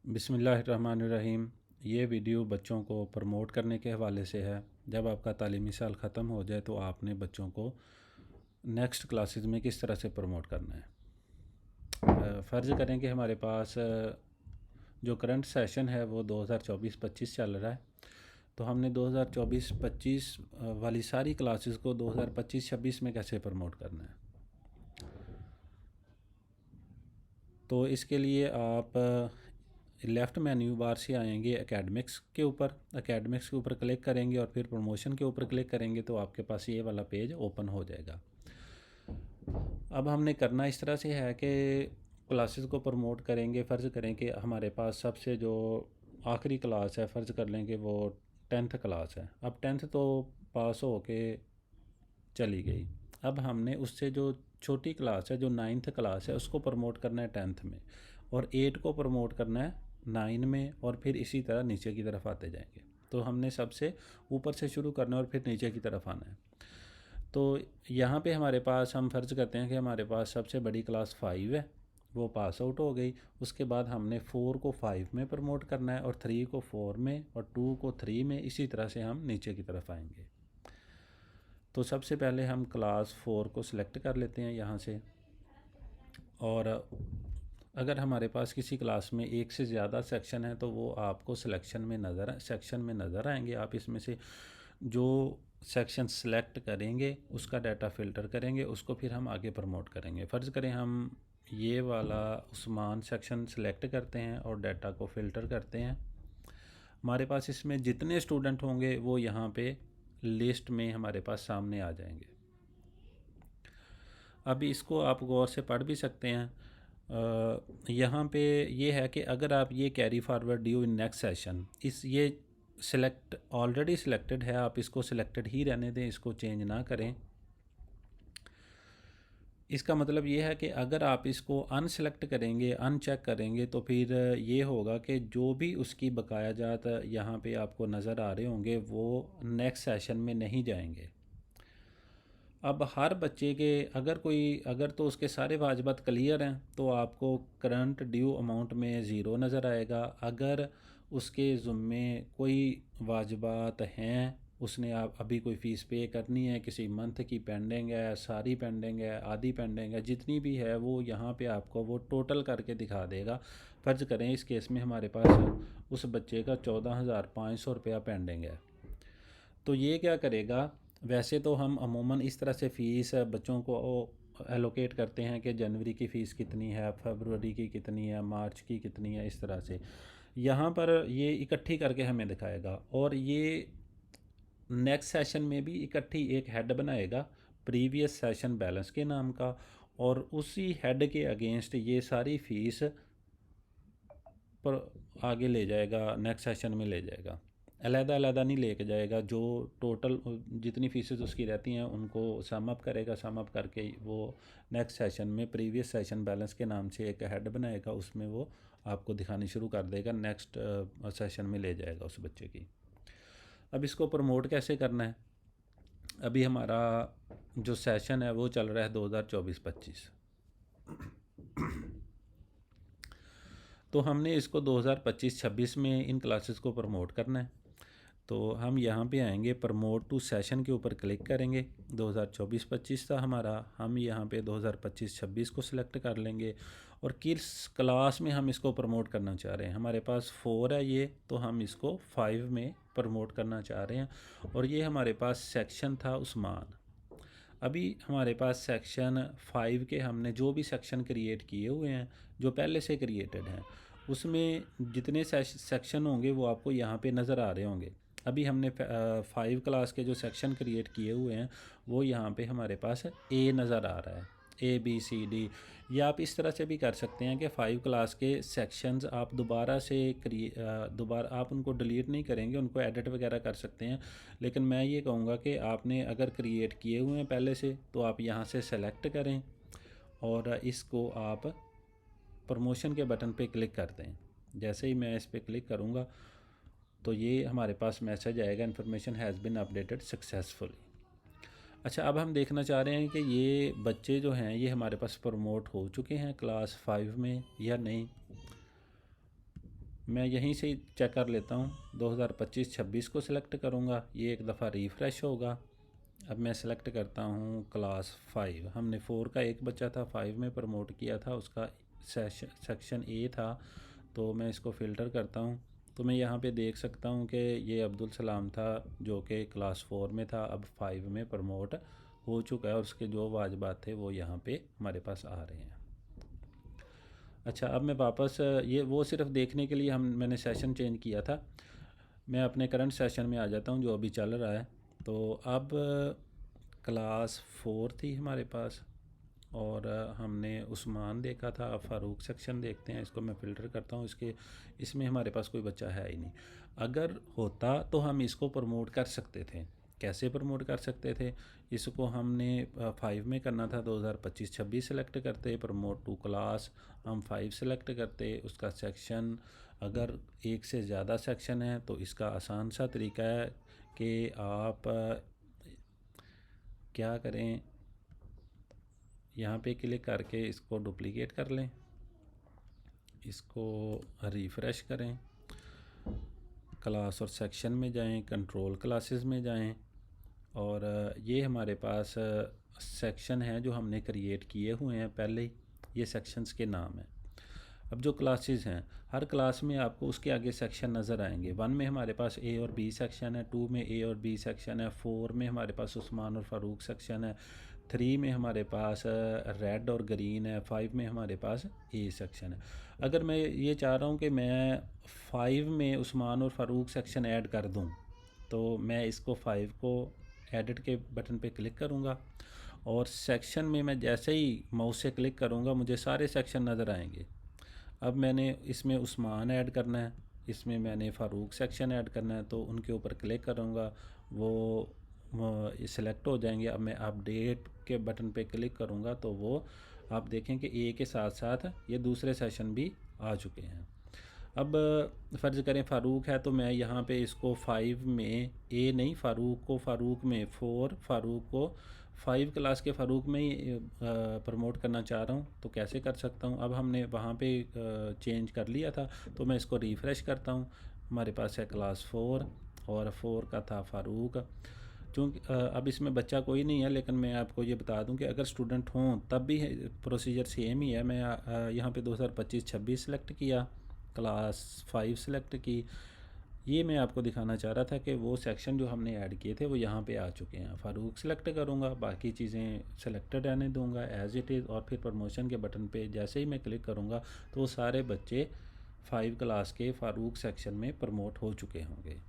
बिस्मिल्लाहिर्रहमानिर्रहीम। ये वीडियो बच्चों को प्रमोट करने के हवाले से है। जब आपका तालीमी साल ख़त्म हो जाए तो आपने बच्चों को नेक्स्ट क्लासेस में किस तरह से प्रमोट करना है। फ़र्ज़ करें कि हमारे पास जो करंट सेशन है वो 2024-25 चल रहा है, तो हमने 2024-25 वाली सारी क्लासेस को 2025-26 में कैसे प्रमोट करना है। तो इसके लिए आप लेफ़्ट मेन्यू बार से आएंगे एकेडमिक्स के ऊपर क्लिक करेंगे और फिर प्रमोशन के ऊपर क्लिक करेंगे तो आपके पास ये वाला पेज ओपन हो जाएगा। अब हमने करना इस तरह से है कि क्लासेस को प्रमोट करेंगे। फ़र्ज़ करें कि हमारे पास सबसे जो आखिरी क्लास है, फ़र्ज़ कर लें कि वो 10th क्लास है। अब 10th तो पास हो के चली गई। अब हमने उससे जो छोटी क्लास है, जो 9th क्लास है, उसको प्रमोट करना है 10th में, और 8 को प्रमोट करना है 9 में, और फिर इसी तरह नीचे की तरफ आते जाएंगे। तो हमने सबसे ऊपर से शुरू करना है और फिर नीचे की तरफ आना है। तो यहाँ पे हमारे पास, हम फ़र्ज़ करते हैं कि हमारे पास सबसे बड़ी क्लास 5 है, वो पास आउट हो गई। उसके बाद हमने 4 को 5 में प्रमोट करना है, और 3 को 4 में, और 2 को 3 में। इसी तरह से हम नीचे की तरफ आएंगे। तो सबसे पहले हम क्लास 4 को सिलेक्ट कर लेते हैं यहाँ से। और अगर हमारे पास किसी क्लास में एक से ज़्यादा सेक्शन है तो वो आपको सेक्शन में नज़र आएंगे। आप इसमें से जो सेक्शन सेलेक्ट करेंगे उसका डाटा फ़िल्टर करेंगे, उसको फिर हम आगे प्रमोट करेंगे। फ़र्ज़ करें हम ये वाला उस्मान सेक्शन सेलेक्ट करते हैं और डाटा को फ़िल्टर करते हैं। हमारे पास इसमें जितने स्टूडेंट होंगे वो यहाँ पे लिस्ट में हमारे पास सामने आ जाएंगे। अभी इसको आप गौर से पढ़ भी सकते हैं। यहाँ पे ये है कि अगर आप ये carry forward due in next session, इस ये सिलेक्ट ऑलरेडी सिलेक्टेड है, आप इसको सिलेक्टेड ही रहने दें, इसको चेंज ना करें। इसका मतलब ये है कि अगर आप इसको अनसेलेक्ट करेंगे, अनचेक करेंगे, तो फिर ये होगा कि जो भी उसकी बकाया जात यहाँ पे आपको नज़र आ रहे होंगे वो नेक्स्ट सेशन में नहीं जाएंगे। अब हर बच्चे के अगर तो उसके सारे वाजिबात क्लियर हैं तो आपको करंट ड्यू अमाउंट में ज़ीरो नज़र आएगा। अगर उसके ज़ुम्मे कोई वाजिबात हैं, उसने आप अभी कोई फ़ीस पे करनी है, किसी मंथ की पेंडिंग है, सारी पेंडिंग है, आधी पेंडिंग है, जितनी भी है वो यहाँ पे आपको वो टोटल करके दिखा देगा। फ़र्ज़ करें इस केस में हमारे पास उस बच्चे का 14,500 रुपया पेंडिंग है। तो ये क्या करेगा, वैसे तो हम अमूमन इस तरह से फ़ीस बच्चों को एलोकेट करते हैं कि जनवरी की फ़ीस कितनी है, फरवरी की कितनी है, मार्च की कितनी है, इस तरह से। यहाँ पर ये इकट्ठी करके हमें दिखाएगा, और ये नेक्स्ट सेशन में भी इकट्ठी एक हेड बनाएगा प्रीवियस सेशन बैलेंस के नाम का, और उसी हेड के अगेंस्ट ये सारी फ़ीस पर आगे ले जाएगा, नेक्स्ट सेशन में ले जाएगा। अलग-अलग नहीं लेके जाएगा, जो टोटल जितनी फ़ीसेस उसकी रहती हैं उनको सम अप करेगा। सम अप करके वो नेक्स्ट सेशन में प्रीवियस सेशन बैलेंस के नाम से एक हेड बनाएगा, उसमें वो आपको दिखानी शुरू कर देगा, नेक्स्ट सेशन में ले जाएगा उस बच्चे की। अब इसको प्रमोट कैसे करना है। अभी हमारा जो सेशन है वो चल रहा है 2024-25, तो हमने इसको 2025-26 में इन क्लासेस को प्रमोट करना है। तो हम यहाँ पे आएंगे, प्रमोट टू सेशन के ऊपर क्लिक करेंगे। 2024-25 था हमारा, हम यहाँ पे 2025-26 को सिलेक्ट कर लेंगे, और किस क्लास में हम इसको प्रमोट करना चाह रहे हैं। हमारे पास 4 है ये, तो हम इसको 5 में प्रमोट करना चाह रहे हैं। और ये हमारे पास सेक्शन था उस्मान। अभी हमारे पास सेक्शन 5 के हमने जो भी सेक्शन क्रिएट किए हुए हैं, जो पहले से क्रिएटेड हैं, उसमें जितने सेक्शन होंगे वो आपको यहाँ पे नज़र आ रहे होंगे। अभी हमने 5 क्लास के जो सेक्शन क्रिएट किए हुए हैं वो यहाँ पे हमारे पास ए नज़र आ रहा है, ABCD। या आप इस तरह से भी कर सकते हैं कि 5 क्लास के सेक्शंस आप दोबारा आप उनको डिलीट नहीं करेंगे, उनको एडिट वगैरह कर सकते हैं। लेकिन मैं ये कहूँगा कि आपने अगर क्रिएट किए हुए हैं पहले से तो आप यहाँ से सेलेक्ट करें और इसको आप प्रमोशन के बटन पे क्लिक कर दें। जैसे ही मैं इस पर क्लिक करूँगा तो ये हमारे पास मैसेज आएगा, information has been updated successfully. अच्छा, अब हम देखना चाह रहे हैं कि ये बच्चे जो हैं ये हमारे पास प्रमोट हो चुके हैं क्लास 5 में या नहीं। मैं यहीं से ही चेक कर लेता हूँ। 2025-26 को सिलेक्ट करूँगा, ये एक दफ़ा रिफ़्रेश होगा। अब मैं सिलेक्ट करता हूँ क्लास 5। हमने 4 का एक बच्चा था, 5 में प्रमोट किया था, उसका सेक्शन ए था, तो मैं इसको फ़िल्टर करता हूँ। तो मैं यहाँ पे देख सकता हूँ कि ये अब्दुल सलाम था जो कि क्लास 4 में था, अब 5 में प्रमोट हो चुका है और उसके जो वाजबात थे वो यहाँ पे हमारे पास आ रहे हैं। अच्छा, अब मैं वापस ये वो सिर्फ देखने के लिए मैंने सेशन चेंज किया था। मैं अपने करंट सेशन में आ जाता हूँ जो अभी चल रहा है। तो अब क्लास 4 थी हमारे पास और हमने उस्मान देखा था। अब फ़ारूक सेक्शन देखते हैं, इसको मैं फ़िल्टर करता हूँ। इसमें हमारे पास कोई बच्चा है ही नहीं। अगर होता तो हम इसको प्रमोट कर सकते थे। कैसे प्रमोट कर सकते थे? इसको हमने 5 में करना था, 2025-26 सेलेक्ट करते, प्रमोट टू क्लास हम 5 सेलेक्ट करते, उसका सेक्शन अगर एक से ज़्यादा सेक्शन है तो इसका आसान सा तरीका है कि आप क्या करें, यहाँ पे क्लिक करके इसको डुप्लीकेट कर लें, इसको रिफ़्रेश करें, क्लास और सेक्शन में जाएं, कंट्रोल क्लासेस में जाएं और ये हमारे पास सेक्शन है जो हमने क्रिएट किए हुए हैं पहले ही। ये सेक्शंस के नाम हैं। अब जो क्लासेस हैं, हर क्लास में आपको उसके आगे सेक्शन नज़र आएंगे। 1 में हमारे पास ए और बी सेक्शन है, 2 में ए और बी सेक्शन है, 4 में हमारे पास उस्मान और फ़ारूक सेक्शन है, 3 में हमारे पास रेड और ग्रीन है, 5 में हमारे पास ए सेक्शन है। अगर मैं ये चाह रहा हूँ कि मैं 5 में उस्मान और फ़ारूक सेक्शन ऐड कर दूँ, तो मैं इसको 5 को एडिट के बटन पे क्लिक करूँगा और सेक्शन में मैं जैसे ही माउस से क्लिक करूँगा मुझे सारे सेक्शन नज़र आएंगे। अब मैंने इसमें उस्मान ऐड करना है, इसमें मैंने फ़ारूक सेक्शन ऐड करना है, तो उनके ऊपर क्लिक करूँगा, वो सिलेक्ट हो जाएंगे। अब मैं अपडेट के बटन पे क्लिक करूँगा तो वो आप देखें कि ए के साथ साथ ये दूसरे सेशन भी आ चुके हैं। अब फ़र्ज़ करें फ़ारूक है, तो मैं यहाँ पे इसको 5 में ए नहीं, फ़ारूक को फ़ारूक में 4, फ़ारूक को 5 क्लास के फ़ारूक में ही प्रमोट करना चाह रहा हूँ। तो कैसे कर सकता हूँ? अब हमने वहाँ पे चेंज कर लिया था, तो मैं इसको रिफ़्रेश करता हूँ। हमारे पास है क्लास 4 और 4 का था फ़ारूक। चूँकि अब इसमें बच्चा कोई नहीं है, लेकिन मैं आपको ये बता दूं कि अगर स्टूडेंट हों तब भी प्रोसीजर सेम ही है। मैं यहाँ पे 2025-26 सेलेक्ट किया, क्लास 5 सेलेक्ट की। ये मैं आपको दिखाना चाह रहा था कि वो सेक्शन जो हमने ऐड किए थे वो यहाँ पे आ चुके हैं। फ़ारूक सेलेक्ट करूँगा, बाकी चीज़ें सेलेक्टेड रहने दूँगा एज़ इट इज़, और फिर प्रमोशन के बटन पे जैसे ही मैं क्लिक करूँगा तो वो सारे बच्चे 5 क्लास के फ़ारूक सेक्शन में प्रमोट हो चुके होंगे।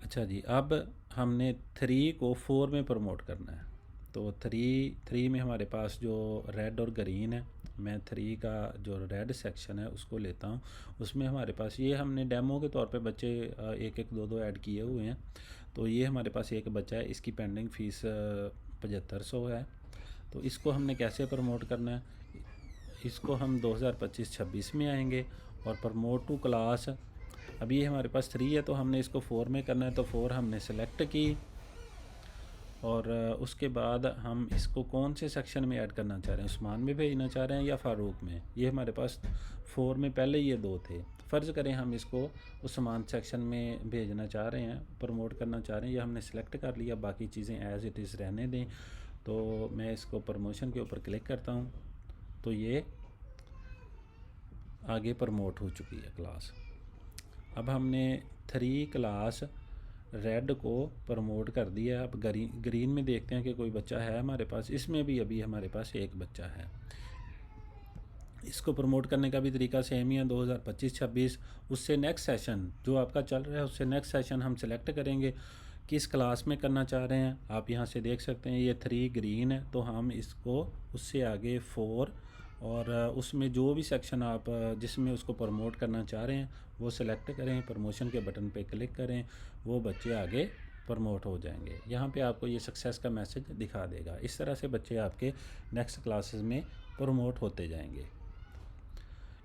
अच्छा जी, अब हमने 3 को 4 में प्रमोट करना है। तो 3 में हमारे पास जो रेड और ग्रीन है, मैं 3 का जो रेड सेक्शन है उसको लेता हूँ। उसमें हमारे पास ये हमने डेमो के तौर पे बच्चे एक एक दो दो ऐड किए हुए हैं। तो ये हमारे पास एक बच्चा है, इसकी पेंडिंग फ़ीस 7500 है। तो इसको हमने कैसे प्रमोट करना है? इसको हम 2025-26 में आएंगे और प्रमोट टू क्लास, अभी ये हमारे पास 3 है तो हमने इसको 4 में करना है, तो 4 हमने सेलेक्ट की और उसके बाद हम इसको कौन से सेक्शन में ऐड करना चाह रहे हैं, उस्मान में भेजना चाह रहे हैं या फ़ारूक में। ये हमारे पास 4 में पहले ये 2 थे। फ़र्ज़ करें हम इसको उस्मान सेक्शन में भेजना चाह रहे हैं, प्रमोट करना चाह रहे हैं, ये हमने सेलेक्ट कर लिया, बाकी चीज़ें एज़ इट इज़ रहने दें। तो मैं इसको प्रमोशन के ऊपर क्लिक करता हूँ तो ये आगे प्रमोट हो चुकी है क्लास। अब हमने 3 क्लास रेड को प्रमोट कर दिया। अब ग्रीन में देखते हैं कि कोई बच्चा है हमारे पास। इसमें भी अभी हमारे पास एक बच्चा है। इसको प्रमोट करने का भी तरीका सेम ही है, 2025-26। उससे नेक्स्ट सेशन जो आपका चल रहा है उससे नेक्स्ट सेशन हम सेलेक्ट करेंगे किस क्लास में करना चाह रहे हैं। आप यहाँ से देख सकते हैं ये 3 ग्रीन है, तो हम इसको उससे आगे 4 और उसमें जो भी सेक्शन आप जिसमें उसको प्रमोट करना चाह रहे हैं वो सिलेक्ट करें, प्रमोशन के बटन पे क्लिक करें, वो बच्चे आगे प्रमोट हो जाएंगे। यहाँ पे आपको ये सक्सेस का मैसेज दिखा देगा। इस तरह से बच्चे आपके नेक्स्ट क्लासेस में प्रमोट होते जाएंगे।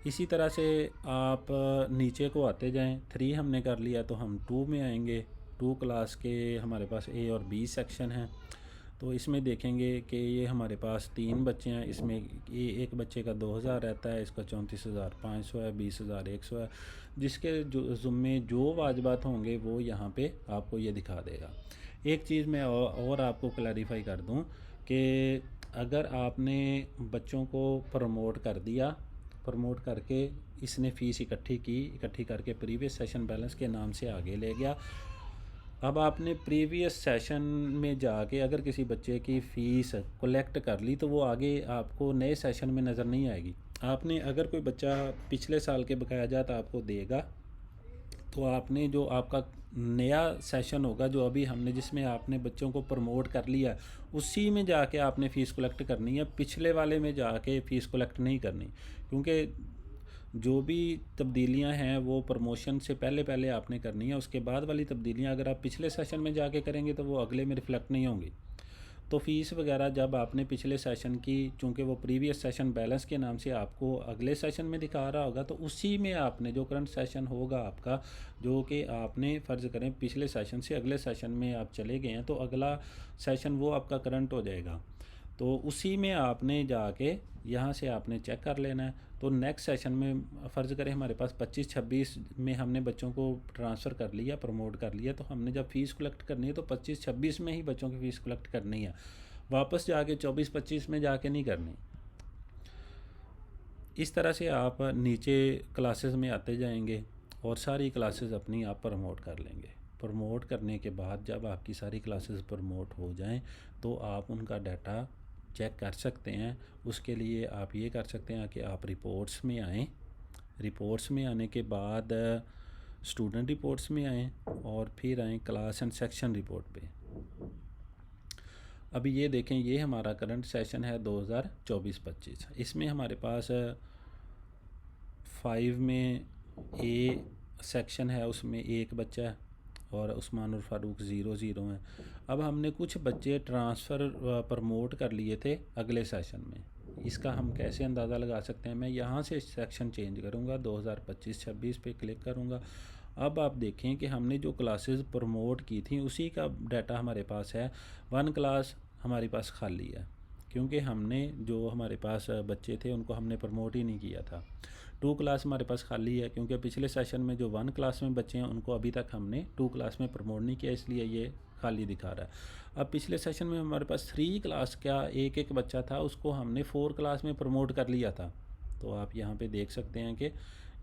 इसी तरह से आप नीचे को आते जाएं। 3 हमने कर लिया तो हम 2 में आएंगे। 2 क्लास के हमारे पास ए और बी सेक्शन हैं। तो इसमें देखेंगे कि ये हमारे पास 3 बच्चे हैं, इसमें ये एक बच्चे का 2000 रहता है, इसका 34,500 है, 20,100 है, जिसके जो ज़ुम्मे जो वाजिबात होंगे वो यहाँ पे आपको ये दिखा देगा। एक चीज़ मैं और आपको क्लैरिफाई कर दूँ कि अगर आपने बच्चों को प्रमोट कर दिया, प्रमोट करके इसने फ़ीस इकट्ठी करके प्रीवियस सेशन बैलेंस के नाम से आगे ले गया, अब आपने प्रीवियस सेशन में जाके अगर किसी बच्चे की फ़ीस कलेक्ट कर ली तो वो आगे आपको नए सेशन में नज़र नहीं आएगी। आपने अगर कोई बच्चा पिछले साल के बकाया जात आपको देगा तो आपने जो आपका नया सेशन होगा जो अभी हमने जिसमें आपने बच्चों को प्रमोट कर लिया उसी में जाके आपने फ़ीस कलेक्ट करनी है, पिछले वाले में जाके फ़ीस कलेक्ट नहीं करनी, क्योंकि जो भी तब्दीलियां हैं वो प्रमोशन से पहले पहले आपने करनी है। उसके बाद वाली तब्दीलियां अगर आप पिछले सेशन में जाके करेंगे तो वो अगले में रिफ़्लेक्ट नहीं होंगी। तो फ़ीस वगैरह जब आपने पिछले सेशन की, चूँकि वो प्रीवियस सेशन बैलेंस के नाम से आपको अगले सेशन में दिखा रहा होगा, तो उसी में आपने जो करंट सेशन होगा आपका, जो कि आपने फ़र्ज़ करें पिछले सेशन से अगले सेशन में आप चले गए हैं तो अगला सेशन वो आपका करंट हो जाएगा, तो उसी में आपने जाके यहाँ से आपने चेक कर लेना है। तो नेक्स्ट सेशन में फ़र्ज़ करें हमारे पास 25-26 में हमने बच्चों को ट्रांसफ़र कर लिया, प्रमोट कर लिया, तो हमने जब फ़ीस कलेक्ट करनी है तो 25-26 में ही बच्चों की फ़ीस कलेक्ट करनी है, वापस जाके 24-25 में जाके नहीं करनी। इस तरह से आप नीचे क्लासेस में आते जाएंगे और सारी क्लासेस अपनी आप प्रमोट कर लेंगे। प्रमोट करने के बाद जब आपकी सारी क्लासेस प्रमोट हो जाएं तो आप उनका डाटा चेक कर सकते हैं। उसके लिए आप ये कर सकते हैं कि आप रिपोर्ट्स में आएँ, रिपोर्ट्स में आने के बाद स्टूडेंट रिपोर्ट्स में आएँ और फिर आएँ क्लास एंड सेक्शन रिपोर्ट पे। अभी ये देखें, ये हमारा करंट सेशन है 2024-25। इसमें हमारे पास 5 में ए सेक्शन है, उसमें एक बच्चा है और उस्मान और फ़ारूक 0-0 हैं। अब हमने कुछ बच्चे ट्रांसफ़र प्रमोट कर लिए थे अगले सेशन में, इसका हम कैसे अंदाज़ा लगा सकते हैं? मैं यहाँ से सेक्शन चेंज करूँगा, 2025-26 पे क्लिक करूँगा। अब आप देखें कि हमने जो क्लासेस प्रमोट की थी उसी का डाटा हमारे पास है। 1 क्लास हमारे पास खाली है क्योंकि हमने जो हमारे पास बच्चे थे उनको हमने प्रमोट ही नहीं किया था। 2 क्लास हमारे पास खाली है क्योंकि पिछले सेशन में जो 1 क्लास में बच्चे हैं उनको अभी तक हमने 2 क्लास में प्रमोट नहीं किया, इसलिए ये खाली दिखा रहा है। अब पिछले सेशन में हमारे पास 3 क्लास का एक बच्चा था, उसको हमने 4 क्लास में प्रमोट कर लिया था, तो आप यहाँ पे देख सकते हैं कि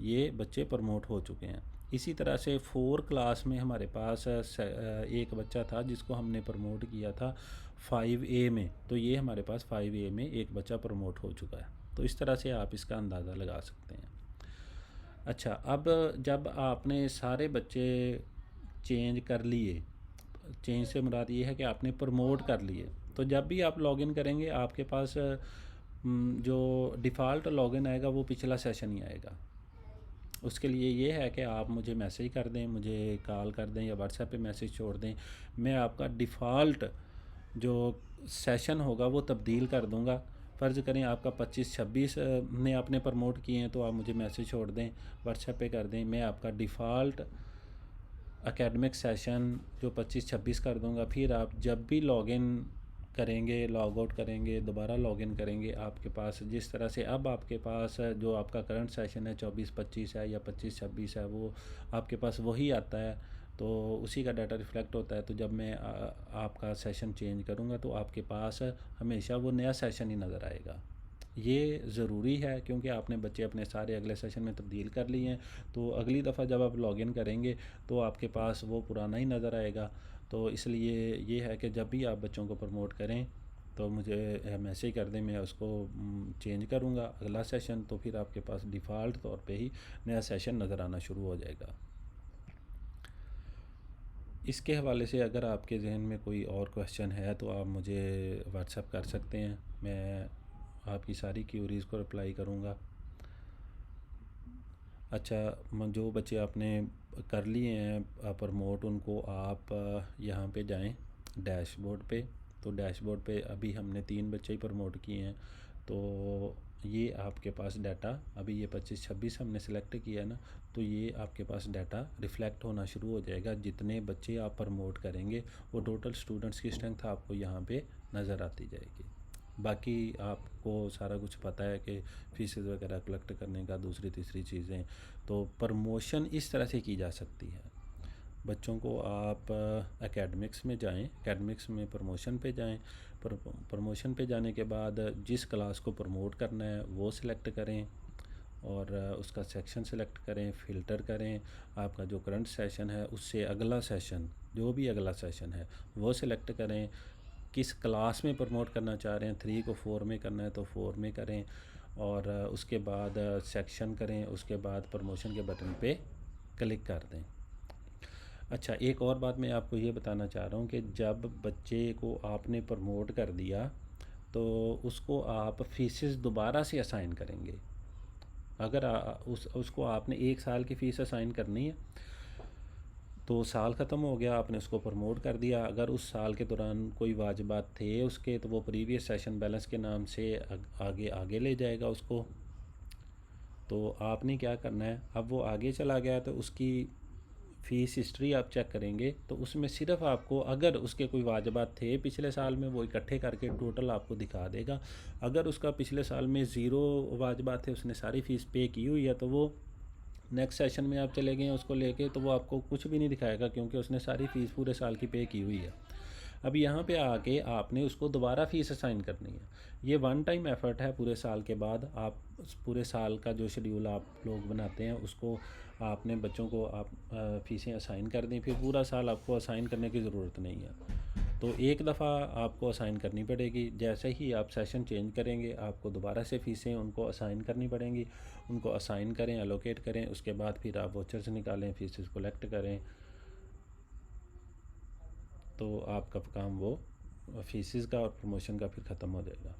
ये बच्चे प्रमोट हो चुके हैं। इसी तरह से 4 क्लास में हमारे पास एक बच्चा था जिसको हमने प्रमोट किया था 5A में, तो ये हमारे पास 5A में एक बच्चा प्रमोट हो चुका है। तो इस तरह से आप इसका अंदाज़ा लगा सकते हैं। अच्छा, अब जब आपने सारे बच्चे चेंज कर लिए, चेंज से मुराद ये है कि आपने प्रमोट कर लिए, तो जब भी आप लॉगिन करेंगे आपके पास जो डिफ़ॉल्ट लॉगिन आएगा वो पिछला सेशन ही आएगा। उसके लिए ये है कि आप मुझे मैसेज कर दें, मुझे कॉल कर दें या व्हाट्सएप पे मैसेज छोड़ दें, मैं आपका डिफ़ॉल्ट जो सेशन होगा वो तब्दील कर दूंगा। फ़र्ज़ करें आपका 25-26 ने आपने प्रमोट किए हैं तो आप मुझे मैसेज छोड़ दें, व्हाट्सएप पे कर दें, मैं आपका डिफ़ॉल्ट एकेडमिक सेशन जो 25-26 कर दूंगा। फिर आप जब भी लॉगिन करेंगे, लॉग आउट करेंगे, दोबारा लॉगिन करेंगे, आपके पास जिस तरह से अब आपके पास जो आपका करंट सेशन है 24-25 है या 25-26 है वो आपके पास वही आता है, तो उसी का डाटा रिफ़्लेक्ट होता है। तो जब मैं आपका सेशन चेंज करूँगा तो आपके पास हमेशा वो नया सेशन ही नज़र आएगा। ये ज़रूरी है क्योंकि आपने बच्चे अपने सारे अगले सेशन में तब्दील कर लिए हैं, तो अगली दफ़ा जब आप लॉगिन करेंगे तो आपके पास वो पुराना ही नज़र आएगा। तो इसलिए ये है कि जब भी आप बच्चों को प्रमोट करें तो मुझे मैसेज कर दें, मैं उसको चेंज करूँगा अगला सेशन, तो फिर आपके पास डिफ़ॉल्ट तौर पे ही नया सेशन नज़र आना शुरू हो जाएगा। इसके हवाले से अगर आपके जहन में कोई और क्वेश्चन है तो आप मुझे व्हाट्सएप कर सकते हैं, मैं आपकी सारी क्यूरीज़ को रिप्लाई करूँगा। अच्छा, जो बच्चे आपने कर लिए हैं प्रमोट, उनको आप यहाँ पे जाएं डैशबोर्ड पे, तो डैशबोर्ड पे अभी हमने 3 बच्चे ही प्रमोट किए हैं, तो ये आपके पास डाटा अभी ये 25-26 हमने सेलेक्ट किया ना, तो ये आपके पास डाटा रिफ़्लेक्ट होना शुरू हो जाएगा। जितने बच्चे आप प्रमोट करेंगे वो टोटल स्टूडेंट्स की स्ट्रेंथ आपको यहाँ पे नज़र आती जाएगी। बाकी आपको सारा कुछ पता है कि फ़ीसेस वगैरह कलेक्ट करने का, दूसरी तीसरी चीज़ें। तो प्रमोशन इस तरह से की जा सकती है। बच्चों को आप एकेडमिक्स में जाएं, एकेडमिक्स में प्रमोशन पे जाएं। प्रमोशन पे जाने के बाद जिस क्लास को प्रमोट करना है वो सिलेक्ट करें और उसका सेक्शन सेलेक्ट करें, फ़िल्टर करें। आपका जो करंट सेशन है उससे अगला सेशन, जो भी अगला सेशन है वो सिलेक्ट करें। किस क्लास में प्रमोट करना चाह रहे हैं, 3 को 4 में करना है तो 4 में करें और उसके बाद सेक्शन करें। उसके बाद प्रमोशन के बटन पे क्लिक कर दें। अच्छा, एक और बात मैं आपको ये बताना चाह रहा हूँ कि जब बच्चे को आपने प्रमोट कर दिया तो उसको आप फ़ीसेस दोबारा से असाइन करेंगे। अगर उसको आपने 1 साल की फ़ीस असाइन करनी है तो साल ख़त्म हो गया, आपने उसको प्रमोट कर दिया। अगर उस साल के दौरान कोई वाजिबात थे उसके, तो वो प्रीवियस सेशन बैलेंस के नाम से आगे आगे ले जाएगा उसको। तो आपने क्या करना है, अब वो आगे चला गया तो उसकी फ़ीस हिस्ट्री आप चेक करेंगे तो उसमें सिर्फ आपको, अगर उसके कोई वाजिबात थे पिछले साल में, वो इकट्ठे करके टोटल आपको दिखा देगा। अगर उसका पिछले साल में ज़ीरो वाजिबात थे, उसने सारी फ़ीस पे की हुई है, तो वो नेक्स्ट सेशन में आप चले गए उसको लेके तो वो आपको कुछ भी नहीं दिखाएगा, क्योंकि उसने सारी फ़ीस पूरे साल की पे की हुई है। अब यहाँ पे आके आपने उसको दोबारा फ़ीस असाइन करनी है। ये वन टाइम एफ़र्ट है। पूरे साल के बाद आप पूरे साल का जो शेड्यूल आप लोग बनाते हैं उसको आपने बच्चों को आप फ़ीसें असाइन कर दी, फिर पूरा साल आपको असाइन करने की ज़रूरत नहीं है। तो एक दफ़ा आपको असाइन करनी पड़ेगी। जैसे ही आप सेशन चेंज करेंगे आपको दोबारा से फ़ीसें उनको असाइन करनी पड़ेंगी। उनको असाइन करें, एलोकेट करें, उसके बाद फिर आप वाउचर्स निकालें, फ़ीसेस कलेक्ट करें, तो आपका काम वो फ़ीसेस का और प्रमोशन का फिर ख़त्म हो जाएगा।